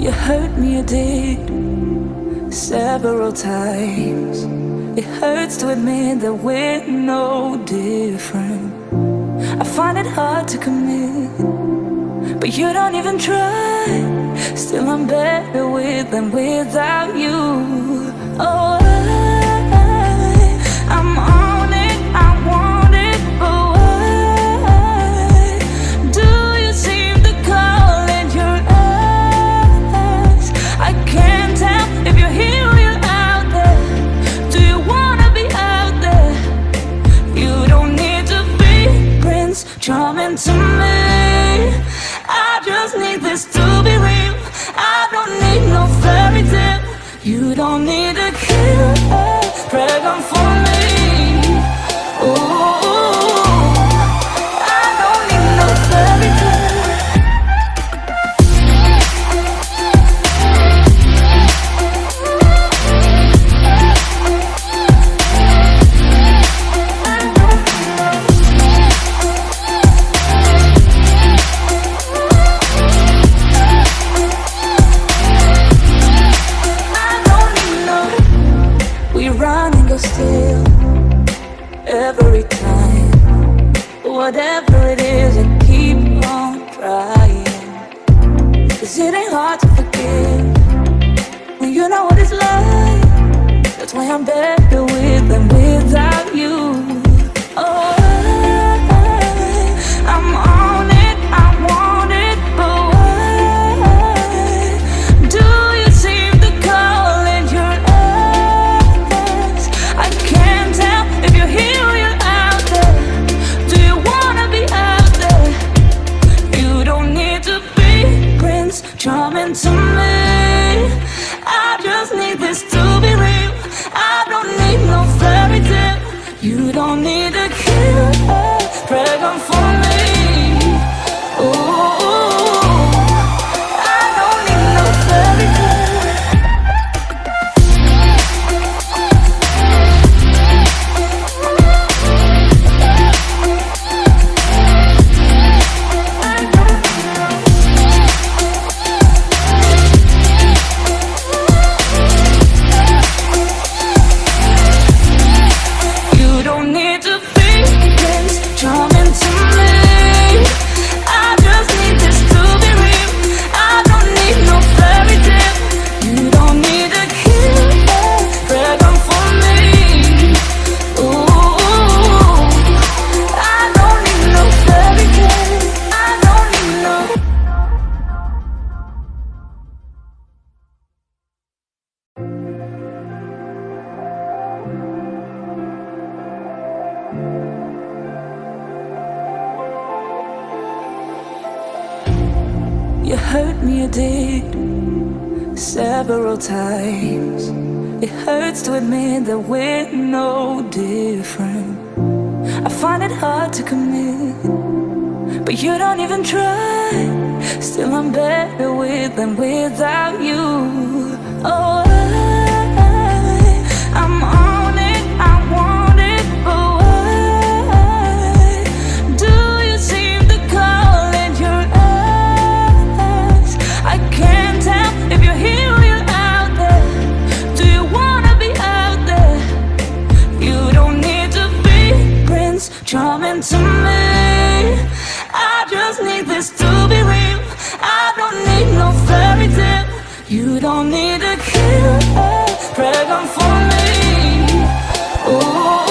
You hurt me, you did, several times. It hurts to admit that we're no different. I find it hard to commit, but you don't even try. Still I'm better with than without you. Oh, I'm on it, I want it, but why do you seem to call in your eyes? I can't tell if you're here or you're out there. Do you wanna be out there? You don't need to be Prince Charming to me. I just need this to be real. I don't need no fairy tale. You don't need a killer dragon for me. Ooh, I don't need no fairy tale. Still, every time, whatever it is, I keep on trying. 'Cause it ain't hard to forgive when you know what it's like. That's why I'm better with than without you. Oh, I'm on it, I want it, but why do you seem to call in your eyes? I can't tell if you're here or you're out there. Do you wanna be out there? You don't need to be Prince Charming to me. I just need this to be real. I don't need no fairy tale. You don't need a killer dragon for me. Ooh, I don't need no fairy tale. You hurt me, you did, several times. It hurts to admit that we're no different. I find it hard to commit, but you don't even try. Still I'm better with than without you. Oh, I'm on it, I want it, but why do you seem to call in your eyes? I can't tell if you're here or you're out there. Do you wanna be out there? You don't need to be Prince Charming to me. I just need this to be real. I don't need no fairy tale. You don't need a killer dragon for me. Ooh.